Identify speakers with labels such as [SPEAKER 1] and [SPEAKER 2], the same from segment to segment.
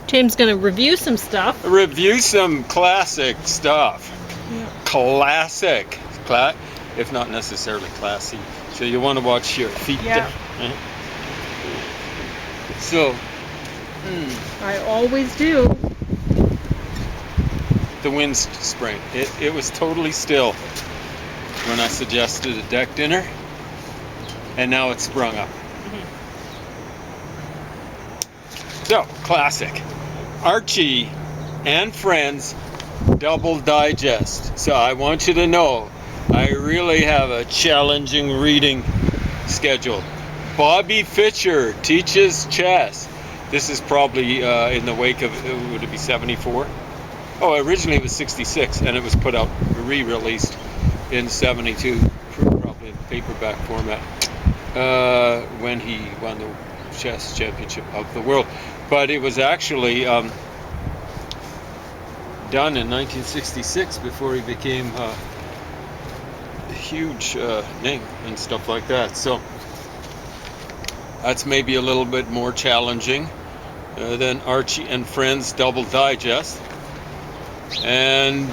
[SPEAKER 1] Tim's going to review some stuff.
[SPEAKER 2] Review some classic stuff.
[SPEAKER 1] Yeah.
[SPEAKER 2] Classic. If not necessarily classy. So you want to watch your feet
[SPEAKER 1] Yeah.
[SPEAKER 2] down. So,
[SPEAKER 1] I always do.
[SPEAKER 2] the wind sprang. It was totally still when I suggested a deck dinner, and now it's sprung up. So, classic. Archie and Friends Double Digest. So I want you to know, I really have a challenging reading schedule. Bobby Fischer teaches chess. This is probably in the wake of, would it be 74? Oh, originally it was 66, and it was put out, re-released in 72, probably in paperback format, when he won the chess championship of the world. But it was actually done in 1966 before he became a huge name and stuff like that. So that's maybe a little bit more challenging than Archie and Friends Double Digest. And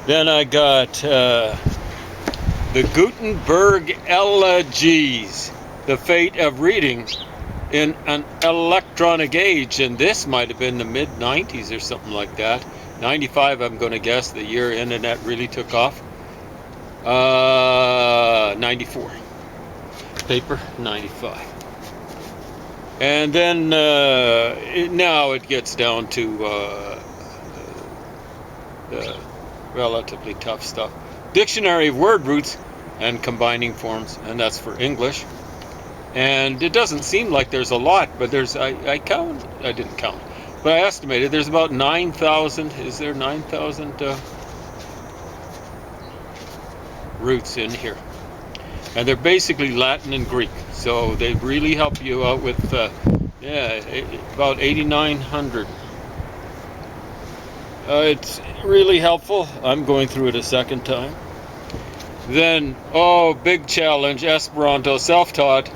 [SPEAKER 2] then I got the Gutenberg Elegies, The Fate of Reading in an Electronic Age, and this might have been the mid-90s or something like that. 95, I'm going to guess, the year internet really took off. 94. Paper, 95. And then now it gets down to the relatively tough stuff. Dictionary of Word Roots and Combining Forms, and that's for English. And it doesn't seem like there's a lot, but there's, I didn't count, but I estimated there's about 9,000, is there 9,000 roots in here. And they're basically Latin and Greek, so they really help you out with, about 8,900. It's really helpful. I'm going through it a second time. Then, big challenge, Esperanto self-taught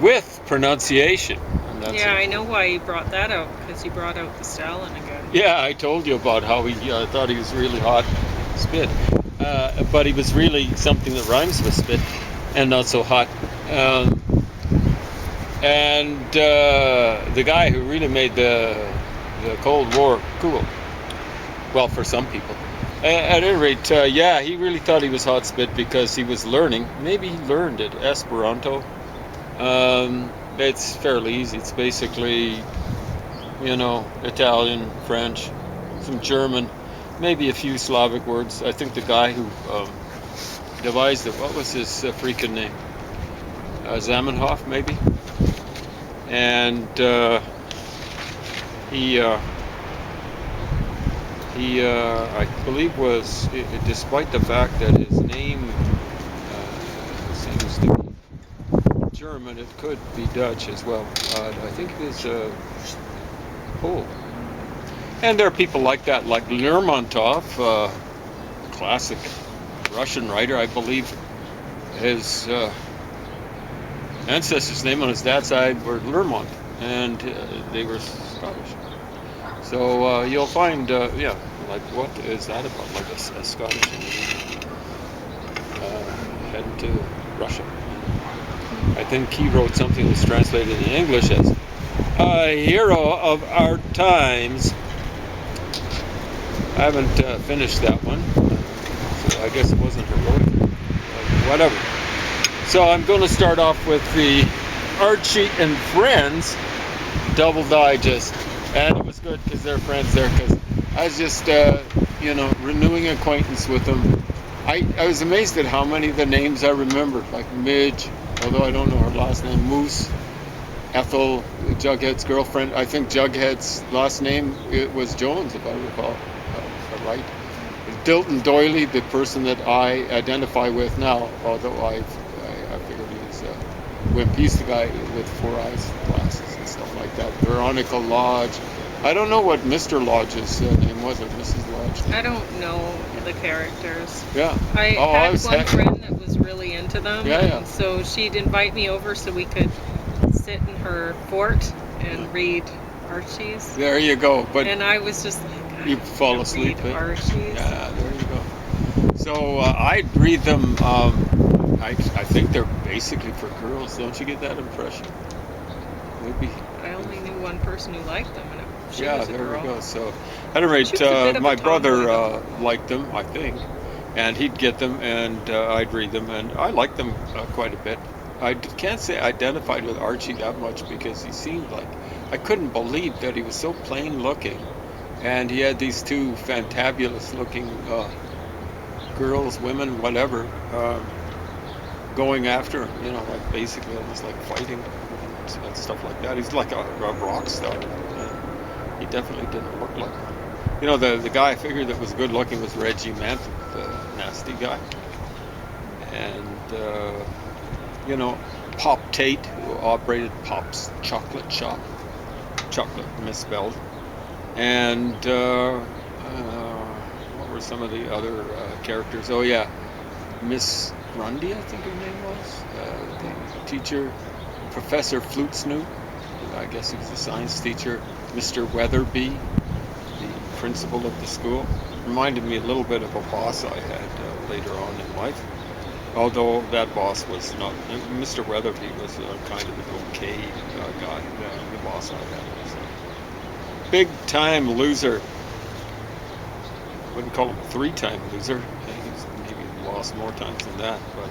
[SPEAKER 2] with pronunciation. And that's
[SPEAKER 1] I know why he brought that out, because he brought out the Stalin again.
[SPEAKER 2] Yeah, I told you about how he thought he was really hot spit. But he was really something that rhymes with spit and not so hot. And the guy who really made the Cold War cool. Well, for some people. At any rate, he really thought he was hot spit because he was learning. Maybe he learned it, Esperanto. It's fairly easy. It's basically, Italian, French, some German, maybe a few Slavic words. I think the guy who devised it, what was his freaking name? Zamenhof, maybe? And he I believe was, despite the fact that his name seems to be German, it could be Dutch as well. I think it is Pole. And there are people like that, like Lermontov, classic Russian writer. I believe his ancestors' name on his dad's side were Lermont, and they were Scottish. So you'll find, like, what is that about? Like a Scottish heading to Russia. I think he wrote something that was translated in English as a hero of our times. I haven't finished that one, so I guess it wasn't heroic. Whatever. So I'm going to start off with the Archie and Friends Double Digest. And it was good because they're friends there, because I was just, renewing acquaintance with them. I was amazed at how many of the names I remembered, like Midge, although I don't know her last name, Moose, Ethel, Jughead's girlfriend. I think Jughead's last name, it was Jones, if I recall right. Dilton Doily, the person that I identify with now, although I figured he was Wimpy's the guy with 4 eyes, glasses and stuff like that. Veronica Lodge. I don't know what Mr. Lodge's name was, or Mrs. Lodge.
[SPEAKER 1] I don't know the characters.
[SPEAKER 2] Yeah.
[SPEAKER 1] I had one friend that was really into them.
[SPEAKER 2] Yeah.
[SPEAKER 1] So she'd invite me over so we could sit in her fort and read Archie's.
[SPEAKER 2] There you go. But
[SPEAKER 1] And I was just like,
[SPEAKER 2] you
[SPEAKER 1] I
[SPEAKER 2] fall
[SPEAKER 1] can't
[SPEAKER 2] asleep.
[SPEAKER 1] read
[SPEAKER 2] Eh?
[SPEAKER 1] Archie's.
[SPEAKER 2] Yeah, there you go. So I'd read them. I think they're basically for girls. Don't you get that impression? Maybe.
[SPEAKER 1] I only knew one person who liked them, and she
[SPEAKER 2] Yeah,
[SPEAKER 1] was a
[SPEAKER 2] there
[SPEAKER 1] girl.
[SPEAKER 2] we go. So, at any rate,
[SPEAKER 1] She was a bit of a
[SPEAKER 2] my
[SPEAKER 1] tomboy,
[SPEAKER 2] brother
[SPEAKER 1] though.
[SPEAKER 2] liked them, I think, and he'd get them, and I'd read them, and I liked them quite a bit. Can't say I identified with Archie that much because he seemed like I couldn't believe that he was so plain looking, and he had these two fantabulous looking girls, women, whatever, going after him. You know, like basically almost like fighting and stuff like that. He's like a rock star. He definitely didn't look like one. You know, the guy I figured that was good looking was Reggie Mantle, the nasty guy. And, you know, Pop Tate, who operated Pop's chocolate shop. Chocolate misspelled. And what were some of the other characters? Oh, yeah. Miss Grundy, I think her name was. The teacher, Professor Flute Snoot. I guess he was a science teacher. Mr. Weatherby, the principal of the school. Reminded me a little bit of a boss I had later on in life. Although that boss was not, Mr. Weatherby was kind of an okay guy. The boss I had was a big time loser. Wouldn't call him a 3-time loser. He's maybe lost more times than that. But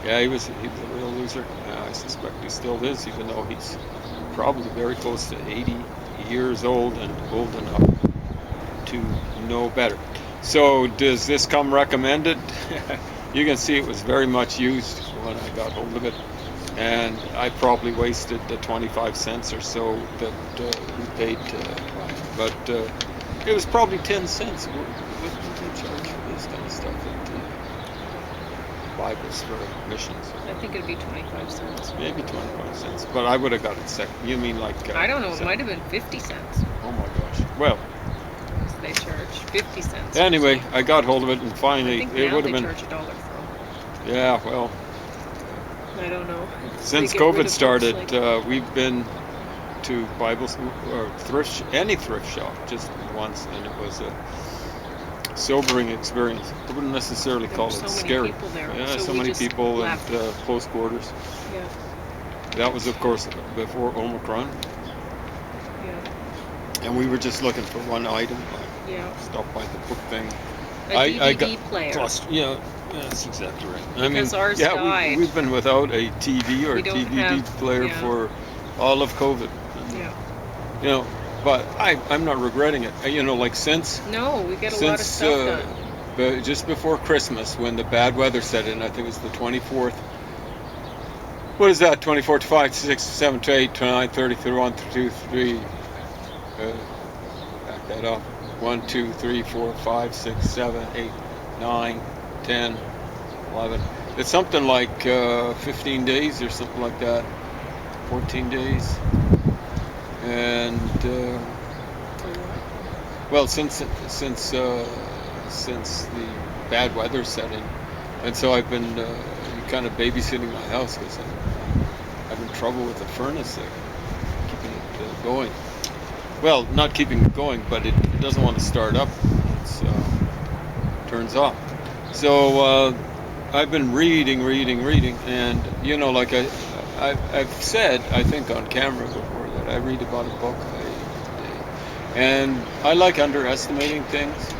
[SPEAKER 2] yeah, he was a real loser. I suspect he still is, even though he's probably very close to 80 years old and old enough to know better. So does this come recommended? You can see it was very much used when I got hold of it, and I probably wasted the 25 cents or so that we paid to buy it. But it was probably 10 cents. What did they charge for this kind of stuff at Bibles for missions?
[SPEAKER 1] I think it'd be 25 cents.
[SPEAKER 2] Maybe 25 cents, but I would have got it second. You mean like...
[SPEAKER 1] I don't know, it might have been 50 cents.
[SPEAKER 2] Oh my gosh. Well,
[SPEAKER 1] they charge 50 cents.
[SPEAKER 2] anyway, I got hold of it, and
[SPEAKER 1] I
[SPEAKER 2] finally
[SPEAKER 1] think
[SPEAKER 2] it
[SPEAKER 1] now
[SPEAKER 2] would
[SPEAKER 1] they
[SPEAKER 2] have been...
[SPEAKER 1] charge $1 for
[SPEAKER 2] Yeah, well,
[SPEAKER 1] them. I don't know.
[SPEAKER 2] since
[SPEAKER 1] They get rid
[SPEAKER 2] COVID
[SPEAKER 1] of
[SPEAKER 2] started,
[SPEAKER 1] books like-
[SPEAKER 2] we've been to Bible school or any thrift shop just once, and it was a sobering experience. I wouldn't necessarily
[SPEAKER 1] There
[SPEAKER 2] call
[SPEAKER 1] were
[SPEAKER 2] it
[SPEAKER 1] so many
[SPEAKER 2] scary.
[SPEAKER 1] people there,
[SPEAKER 2] Yeah,
[SPEAKER 1] so
[SPEAKER 2] so
[SPEAKER 1] we
[SPEAKER 2] many
[SPEAKER 1] just
[SPEAKER 2] people
[SPEAKER 1] left.
[SPEAKER 2] and close quarters.
[SPEAKER 1] Yeah,
[SPEAKER 2] That was, of course, before Omicron,
[SPEAKER 1] yeah,
[SPEAKER 2] and we were just looking for one item.
[SPEAKER 1] yeah.
[SPEAKER 2] Stopped by the book thing.
[SPEAKER 1] A
[SPEAKER 2] I
[SPEAKER 1] DVD
[SPEAKER 2] got
[SPEAKER 1] player.
[SPEAKER 2] yeah, that's exactly right.
[SPEAKER 1] Because ours
[SPEAKER 2] yeah,
[SPEAKER 1] died.
[SPEAKER 2] we've been without a TV or
[SPEAKER 1] We don't
[SPEAKER 2] DVD
[SPEAKER 1] have-
[SPEAKER 2] player
[SPEAKER 1] yeah.
[SPEAKER 2] for all of COVID. And,
[SPEAKER 1] Yeah.
[SPEAKER 2] you know, but I'm not regretting it. You know, like since
[SPEAKER 1] No, we get a lot of stuff done.
[SPEAKER 2] just before Christmas, when the bad weather set in, I think it was the 24th. What is that? 24 to 5, 6, 7 to 8, 29, 30, 31, 32, 3. Back that up. 1, 2, 3, 4, 5, 6, 7, 8, 9, 10, 11. It's something like 15 days or something like that. 14 days. And well, since the bad weather set in, and so I've been kind of babysitting my house because I'm having trouble with the furnace there, keeping it going. Well, not keeping it going, but it doesn't want to start up. It turns off. So I've been reading, and you know, like I've said, I think on camera before, that I read about a book a day, and I like underestimating things,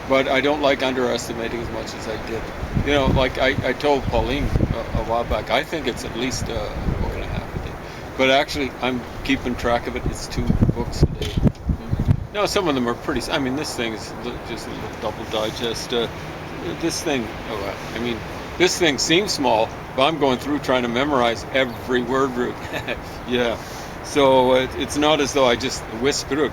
[SPEAKER 2] but I don't like underestimating as much as I did. You know, like I told Pauline a while back, I think it's at least a book and a half a day, but actually I'm keeping track of it. It's 2 books a day. No, some of them are pretty. I mean, this thing is just a little double digest. This thing, this thing seems small, but I'm going through trying to memorize every word root. Yeah, so it's not as though I just whisk through it.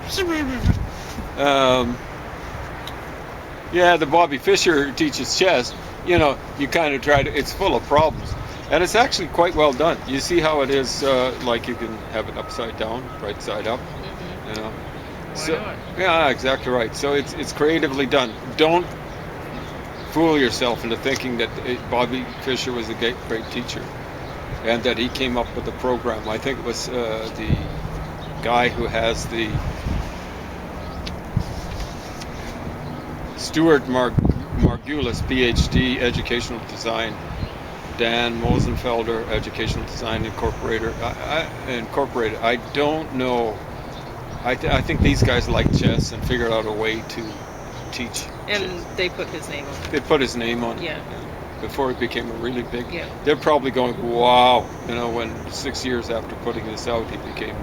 [SPEAKER 2] Yeah, the Bobby Fischer teaches chess. You know, you kind of try to. It's full of problems, and it's actually quite well done. You see how it is? Like you can have it upside down, right side up. You know.
[SPEAKER 1] Why not?
[SPEAKER 2] Yeah, exactly right. So it's creatively done. Don't fool yourself into thinking that Bobby Fischer was a great teacher. and that he came up with the program. I think it was the guy who has the Stuart Margulis, PhD, Educational Design, Dan Mosenfelder, Educational Design Incorporated. I don't know. I think these guys like chess and figured out a way to teach.
[SPEAKER 1] And
[SPEAKER 2] chess.
[SPEAKER 1] they put his name on it.
[SPEAKER 2] They put his name on it.
[SPEAKER 1] Yeah.
[SPEAKER 2] Before it became a really big.
[SPEAKER 1] Yeah.
[SPEAKER 2] They're probably going, wow. You know, when 6 years after putting this out, he became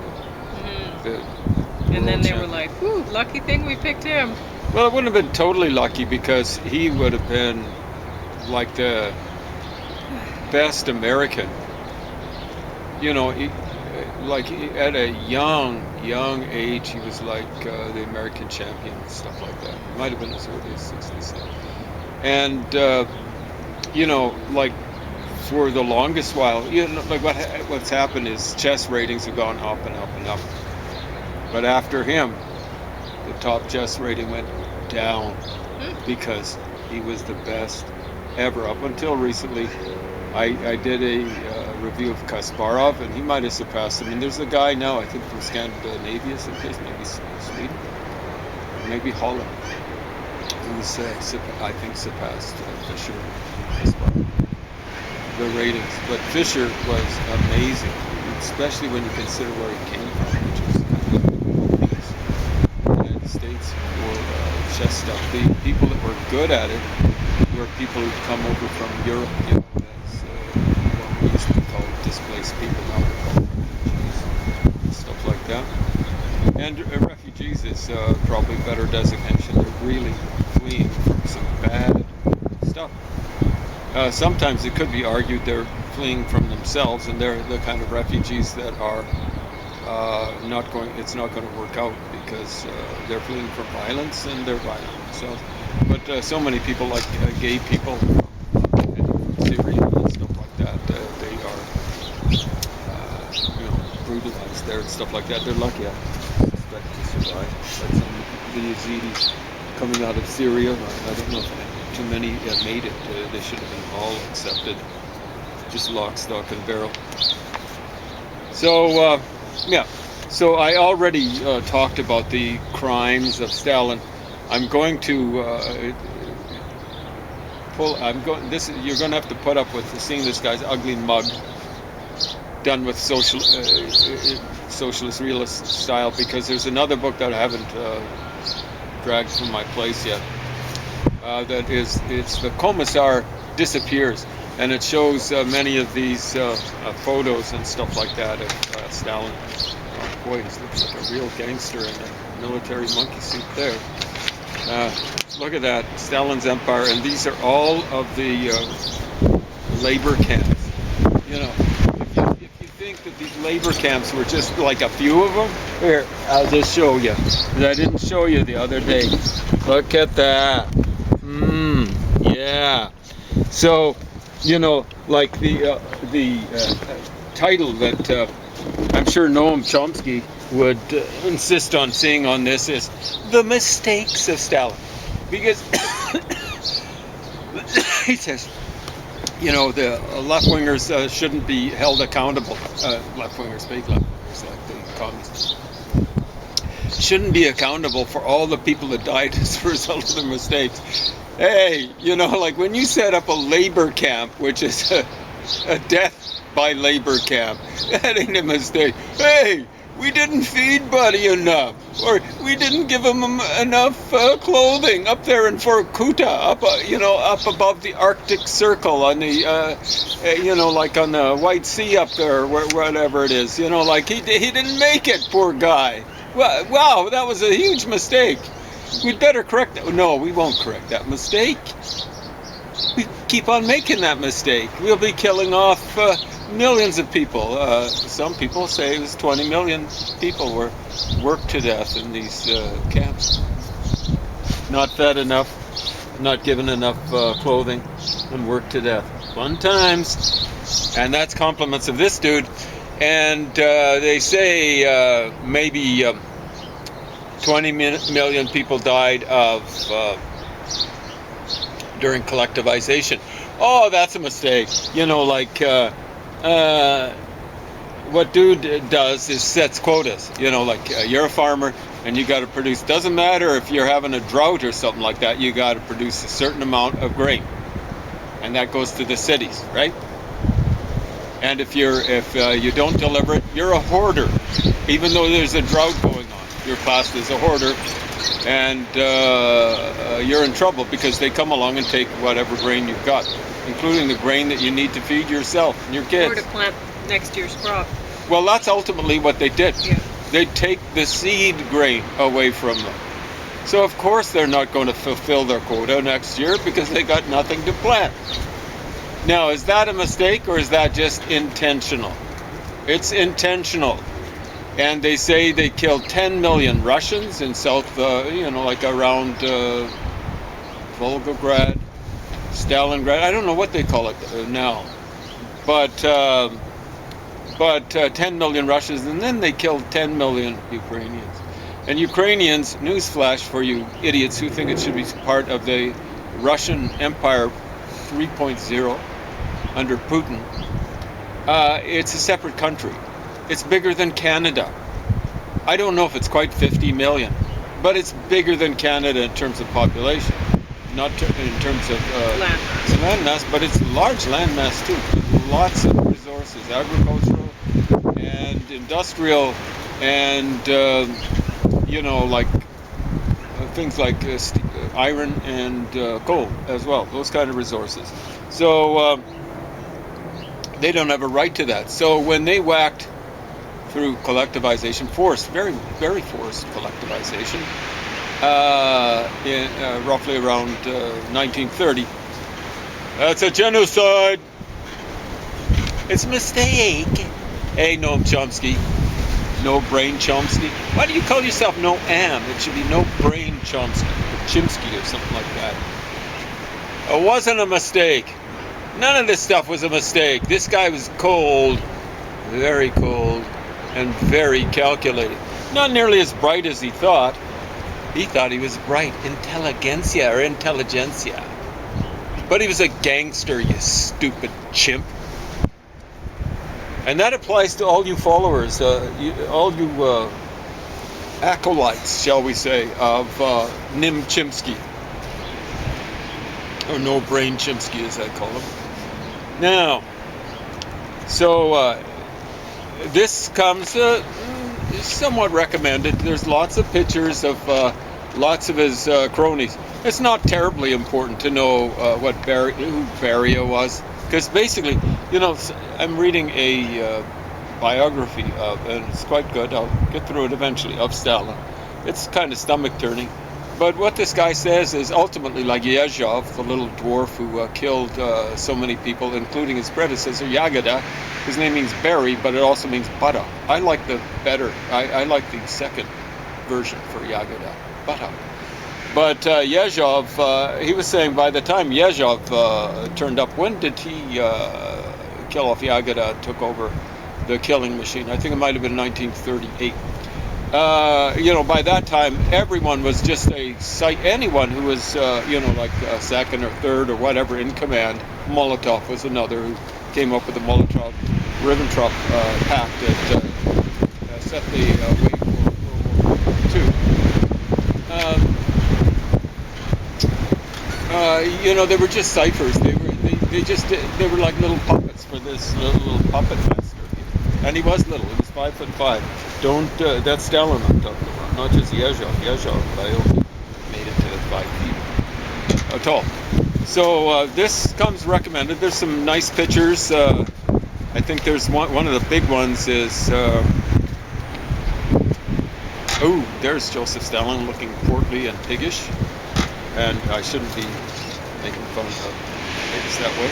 [SPEAKER 2] the
[SPEAKER 1] And then
[SPEAKER 2] world
[SPEAKER 1] they
[SPEAKER 2] champion.
[SPEAKER 1] were like, "Whew, lucky thing we picked him."
[SPEAKER 2] Well, it wouldn't have been totally lucky because he would have been like the best American. You know, at a young age, he was like the American champion and stuff like that. It might have been as early as 60s. And, you know, like for the longest while, you know, like what's happened is chess ratings have gone up and up and up. But after him, the top chess rating went down because he was the best ever. Up until recently, I did a review of Kasparov, and he might have surpassed him. I mean, there's a guy now, I think from Scandinavia, someplace, maybe Sweden, maybe Holland, who's I think surpassed Fischer and Kasparov. The ratings, but Fischer was amazing, especially when you consider where he came from, which was kind of the United States for chess stuff. The people that were good at it were people who'd come over from Europe, you know, as what we used to call displaced people, now they're called refugees, stuff like that. And refugees is probably a better designation. They're really fleeing from some bad stuff. Sometimes it could be argued they're fleeing from themselves, and they're the kind of refugees that are it's not going to work out because they're fleeing from violence and they're violent themselves. But so many people, like gay people from Syria and stuff like that, they are you know, brutalized there and stuff like that. They're lucky, I suspect, to survive. Like some of the Yazidis coming out of Syria, I don't know if too many made it. They should have been all accepted, just lock, stock, and barrel. So yeah, so I already talked about the crimes of Stalin. I'm going to you're going to have to put up with seeing this guy's ugly mug done with socialist realist style, because there's another book that I haven't dragged from my place yet. It's the Commissar Disappears, and it shows many of these photos and stuff like that of Stalin. Oh, boy, he looks like a real gangster in a military monkey suit there. Look at that, Stalin's empire, and these are all of the labor camps. You know, if you think that these labor camps were just like a few of them, here, I'll just show you. I didn't show you the other day. Look at that. Yeah. So, you know, like the title that I'm sure Noam Chomsky would insist on seeing on this is "The Mistakes of Stalin," because he says, you know, the left-wingers shouldn't be held accountable. Left-wingers, fake left-wingers, like the communists, shouldn't be accountable for all the people that died as a result of their mistakes. Hey, you know, like when you set up a labor camp, which is a death by labor camp, that ain't a mistake. Hey, we didn't feed Buddy enough, or we didn't give him enough clothing up there in Fort Kuta, up above the Arctic Circle on the, you know, like on the White Sea up there, whatever it is. You know, like he didn't make it, poor guy. Wow, that was a huge mistake. We'd better correct that. No, we won't correct that mistake. We keep on making that mistake. We'll be killing off millions of people. Some people say it was 20 million people were worked to death in these camps. Not fed enough, not given enough clothing, and worked to death. Fun times. And that's compliments of this dude. And they say maybe 20 million people died of during collectivization. Oh, that's a mistake. You know, like what dude does is sets quotas. You know, like you're a farmer and you got to produce. Doesn't matter if you're having a drought or something like that. You got to produce a certain amount of grain, and that goes to the cities, right? And if you don't deliver it, you're a hoarder. Even though there's a drought going on, you're classed as a hoarder, and you're in trouble because they come along and take whatever grain you've got, including the grain that you need to feed yourself and your kids.
[SPEAKER 1] Or to plant next year's crop.
[SPEAKER 2] Well, that's ultimately what they did.
[SPEAKER 1] Yeah.
[SPEAKER 2] They take the seed grain away from them. So of course they're not going to fulfill their quota next year because they got nothing to plant. Now, is that a mistake or is that just intentional? It's intentional. And they say they killed 10 million Russians in South, like around Volgograd, Stalingrad. I don't know what they call it now. But 10 million Russians, and then they killed 10 million Ukrainians. And Ukrainians, newsflash for you idiots who think it should be part of the Russian Empire 3.0 under Putin, it's a separate country. It's bigger than Canada. I don't know if it's quite 50 million, but it's bigger than Canada in terms of population, not in terms of land mass, but it's a large land mass too. Lots of resources, agricultural and industrial, and things like iron and coal as well. Those kind of resources. So they don't have a right to that. So when they whacked through collectivization, very, very forced collectivization, in roughly around 1930, that's a genocide. It's a mistake. Hey, Noam Chomsky. No brain Chomsky. Why do you call yourself No Am? It should be No Brain Chomsky or Chimsky or something like that. It wasn't a mistake. None of this stuff was a mistake. This guy was cold, very cold, and very calculated. Not nearly as bright as he thought. He thought he was bright. Intelligentsia. But he was a gangster, you stupid chimp. And that applies to all you followers, all you acolytes, shall we say, of Nim Chimsky. Or No Brain Chimsky, as I call him. Now, so this comes somewhat recommended. There's lots of pictures of lots of his cronies. It's not terribly important to know who Beria was, because basically, I'm reading a biography of, and it's quite good. I'll get through it eventually, of Stalin. It's kind of stomach turning. But what this guy says is ultimately like Yezhov, the little dwarf who killed so many people, including his predecessor, Yagoda. His name means berry, but it also means butter. I like the second version for Yagoda, butter. But Yezhov, he was saying by the time Yezhov turned up, when did he kill off Yagoda, took over the killing machine? I think it might have been 1938. By that time, everyone was just a sight. Anyone who was, second or third or whatever in command. Molotov was another who came up with the Molotov-Ribbentrop Pact that set the way for World War II. They were just ciphers. They were like little puppets for this little puppet master. And he was little. He was 5'5". That's Stalin I'm talking about, not just Yezhov. Yezhov, I only made it to 5 feet tall. So this comes recommended. There's some nice pictures. I think there's one of the big ones is. There's Joseph Stalin looking portly and piggish. And I shouldn't be making fun of pigs that way.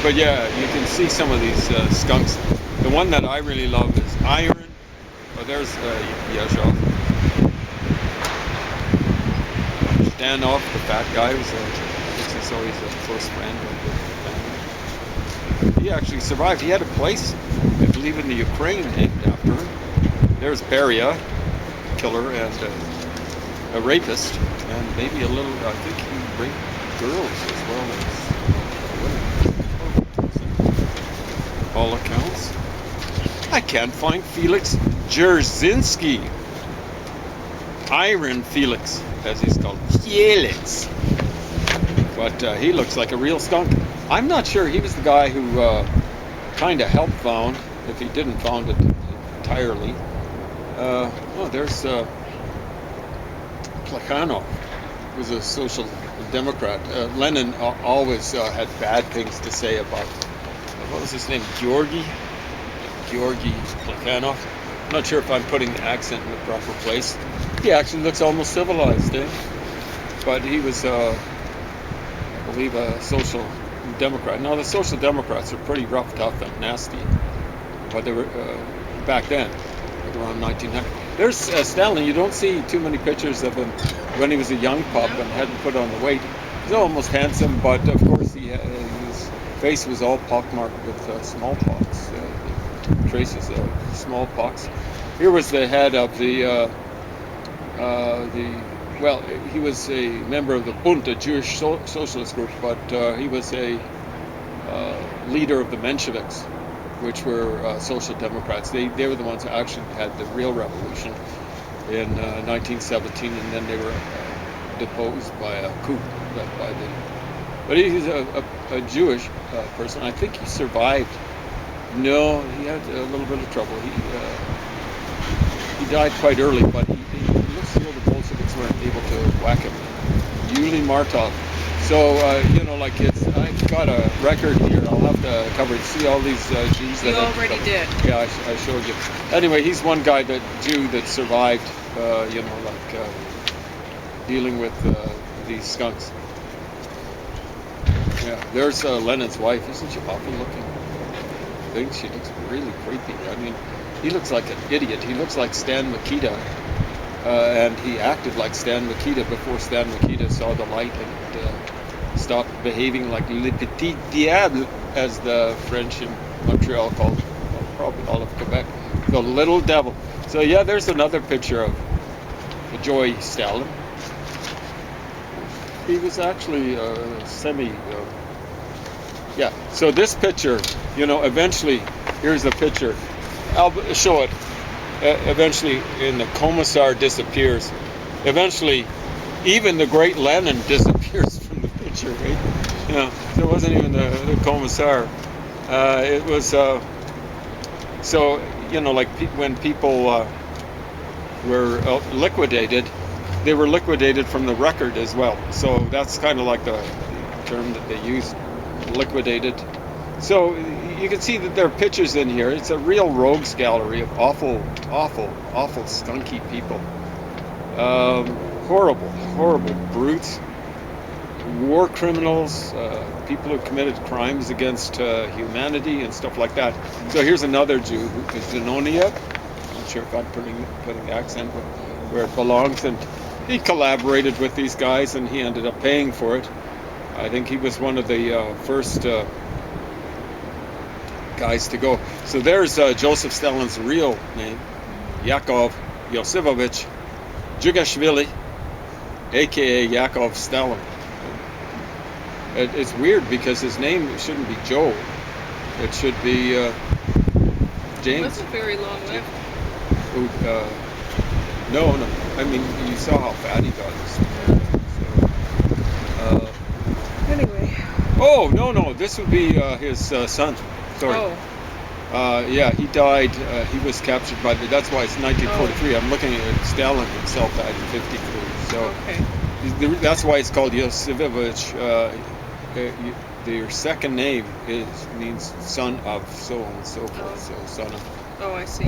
[SPEAKER 2] But yeah, you can see some of these skunks. The one that I really love is Iron. Oh, there's Yezhov. Stanov, the fat guy, he's always a close friend of the family. He actually survived. He had a place, I believe, in the Ukraine named after him. There's Beria, killer and a rapist, and maybe a little, I think he raped girls as well as women. all accounts. I can't find Felix Dzerzhinsky. Iron Felix, as he's called. Felix. But he looks like a real skunk. I'm not sure. He was the guy who kind of helped found, if he didn't found it entirely. Oh, there's Plekhanov, who was a social democrat. Lenin always had bad things to say about, what was his name, Georgy Plekhanov. I'm not sure if I'm putting the accent in the proper place. He actually looks almost civilized, eh? But he was, I believe, a social democrat. Now, the social democrats are pretty rough, tough, and nasty. But they were, back then, like around 1900. There's Stalin. You don't see too many pictures of him when he was a young pup and hadn't put on the weight. He's almost handsome, but of course his face was all pockmarked with smallpox, traces of smallpox. Here was the head of well, he was a member of the Bund, a Jewish socialist group, but he was a leader of the Mensheviks, which were social democrats. They were the ones who actually had the real revolution in 1917, and then they were deposed by a coup by the. But he's a Jewish person. I think he survived. No, he had a little bit of trouble. He died quite early, but he looks as though the Bolsheviks weren't able to whack him. Yuli Martov. So, like I've got a record here. I'll have to cover it. See all these Jews that
[SPEAKER 1] You already did.
[SPEAKER 2] Yeah, I showed you. Anyway, he's one guy, Jew that survived, dealing with these skunks. Yeah, there's Lenin's wife. Isn't she awful looking? I think she looks really creepy. I mean, he looks like an idiot. He looks like Stan Mikita, and he acted like Stan Mikita before Stan Mikita saw the light and stopped behaving like Le Petit Diable, as the French in Montreal called it. Well, probably all of Quebec, the little devil. So yeah, there's another picture of Joy Stalin. He was actually yeah. So this picture, eventually, here's the picture. I'll show it. Eventually, in the Commissar disappears. Eventually, even the great Lenin disappears from the picture, right? So it wasn't even the Commissar. It was, when people were liquidated, they were liquidated from the record as well. So that's kind of like the term that they used, liquidated. So you can see that there are pictures in here. It's a real rogues gallery of awful, skunky people. Horrible brutes, war criminals, people who committed crimes against humanity and stuff like that. So here's another Jew, who is Zenonia. I'm not sure if I'm putting the accent where it belongs. And he collaborated with these guys, and he ended up paying for it. I think he was one of the first guys to go. So there's Joseph Stalin's real name, Yakov Yosifovich Jugashvili, aka Yakov Stalin. It's weird because his name shouldn't be Joe. It should be James.
[SPEAKER 1] He wasn't very long lived.
[SPEAKER 2] No. I mean, you saw how fat he got.
[SPEAKER 1] Anyway.
[SPEAKER 2] Oh, no. This would be his son. Sorry.
[SPEAKER 1] Oh.
[SPEAKER 2] Yeah, he died. He was captured by that's why it's 1943. I'm looking at Stalin himself died in 53. So
[SPEAKER 1] okay.
[SPEAKER 2] That's why it's called Yosifovich. Their second name means son of so on and so forth. So son of.
[SPEAKER 1] Oh, I see.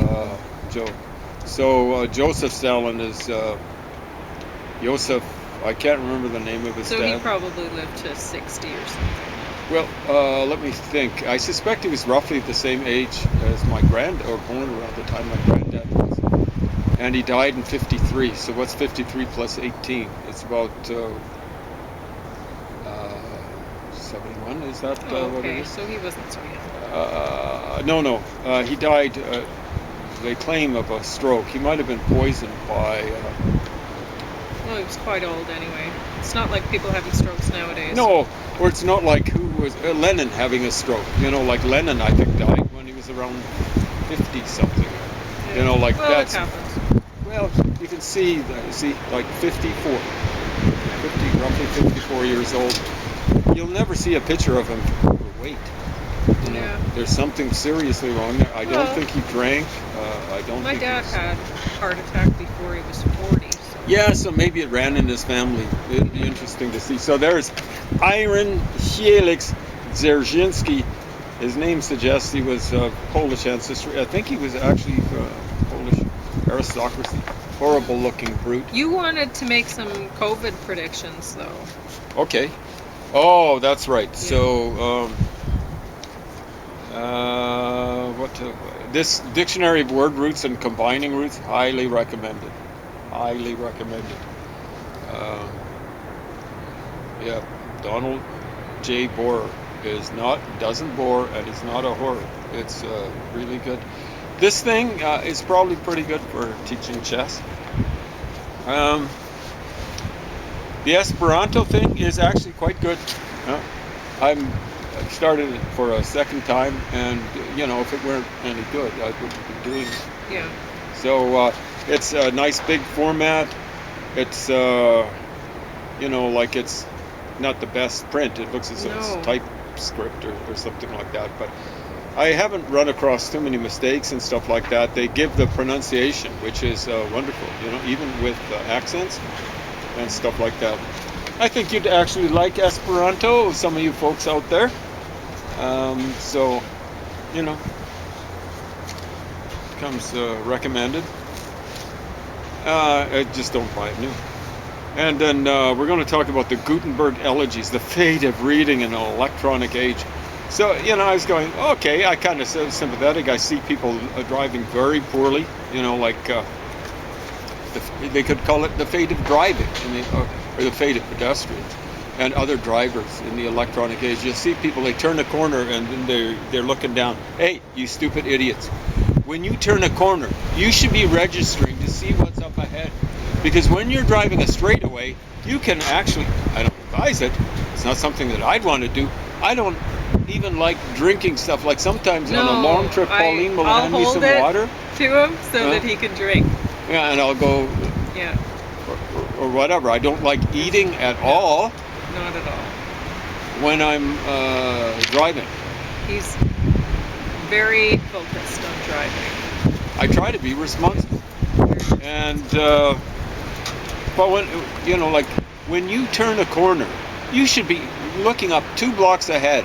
[SPEAKER 2] Joe. So Joseph Stalin is Joseph. I can't remember the name of his dad.
[SPEAKER 1] So he probably lived to 60 or something.
[SPEAKER 2] Well, let me think. I suspect he was roughly the same age as my born around the time my granddad was. And he died in 53. So what's 53 plus 18? It's about 71. Is that what it is?
[SPEAKER 1] So he wasn't so young.
[SPEAKER 2] No. He died, they claim, of a stroke. He might have been poisoned by...
[SPEAKER 1] Well, he was quite old anyway. It's not like people having strokes nowadays.
[SPEAKER 2] No, or it's not like who was Lenin having a stroke. Like Lenin, I think, died when he was around 50 something.
[SPEAKER 1] Yeah.
[SPEAKER 2] You know, like
[SPEAKER 1] well,
[SPEAKER 2] that's
[SPEAKER 1] it happens.
[SPEAKER 2] well, you can see like 54, 50, roughly 54 years old. You'll never see a picture of him overweight. You know,
[SPEAKER 1] Yeah.
[SPEAKER 2] there's something seriously wrong there. I don't
[SPEAKER 1] Well,
[SPEAKER 2] think he drank. I don't
[SPEAKER 1] my
[SPEAKER 2] think
[SPEAKER 1] dad
[SPEAKER 2] he's-
[SPEAKER 1] had a heart attack before he was 40. So.
[SPEAKER 2] Yeah, so maybe it ran in his family. It'd be interesting to see. So there's Iron Helix Dzerzhinsky. His name suggests he was Polish ancestry. I think he was actually Polish aristocracy. Horrible looking brute.
[SPEAKER 1] You wanted to make some COVID predictions, though.
[SPEAKER 2] Okay. Oh, that's right.
[SPEAKER 1] Yeah.
[SPEAKER 2] So, this dictionary of word roots and combining roots, highly recommended. Highly recommended. Yeah, Donald J. Bohr doesn't bore, and he's not a horror. It's really good. This thing is probably pretty good for teaching chess. The Esperanto thing is actually quite good. I've started it for a second time, and you know, if it weren't any good, I wouldn't be doing it.
[SPEAKER 1] Yeah.
[SPEAKER 2] So it's a nice big format. It's you know, like it's not the best print. It looks as though it's
[SPEAKER 1] No.
[SPEAKER 2] typescript or something like that. But I haven't run across too many mistakes and stuff like that. They give the pronunciation, which is wonderful. You know, even with accents and stuff like that. I think you'd actually like Esperanto, some of you folks out there. So, you know, comes recommended. I just don't buy it new. And then we're going to talk about the Gutenberg elegies, the fate of reading in an electronic age. So, you know, I was going, okay, I kind of sympathetic. I see people driving very poorly, you know, like they could call it the fate of driving, or the fate of pedestrians and other drivers in the electronic age. You'll see people, they turn a corner and then they're looking down. Hey, you stupid idiots. When you turn a corner, you should be registering to see what's up ahead. Because when you're driving a straightaway, you can actually, I don't advise it, it's not something that I'd want to do. I don't even like drinking stuff. Like sometimes on a long trip, Pauline will hand me some water.
[SPEAKER 1] To him so that he can drink.
[SPEAKER 2] Yeah, and I'll go,
[SPEAKER 1] Yeah.
[SPEAKER 2] or whatever. I don't like eating at all
[SPEAKER 1] Not at all.
[SPEAKER 2] when I'm driving.
[SPEAKER 1] He's very focused on driving.
[SPEAKER 2] I try to be responsible. And, but when, you know, like when you turn a corner, you should be looking up 2 blocks ahead.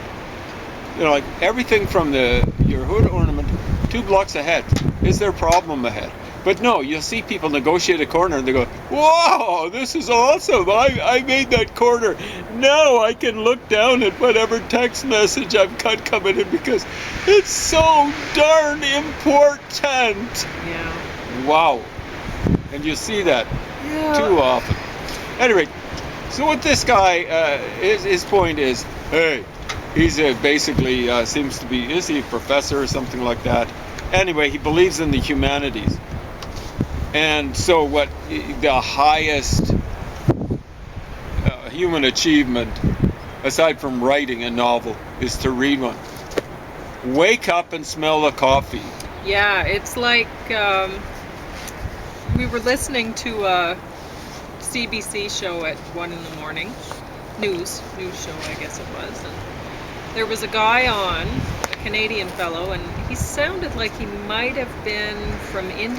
[SPEAKER 2] You know, like everything from your hood ornament 2 blocks ahead. Is there a problem ahead? But no, you'll see people negotiate a corner and they go, whoa, this is awesome. I made that corner. Now I can look down at whatever text message I've got coming in because it's so darn important.
[SPEAKER 1] Yeah.
[SPEAKER 2] Wow. And you see that too often. Anyway, so what this guy, his point is, hey, he's basically seems to be, is he a professor or something like that? Anyway, he believes in the humanities. And so what the highest human achievement, aside from writing a novel, is to read one. Wake up and smell the coffee.
[SPEAKER 1] Yeah, it's like we were listening to a CBC show at 1 in the morning. News show, I guess it was. And there was a guy on, a Canadian fellow, and he sounded like he might have been from India.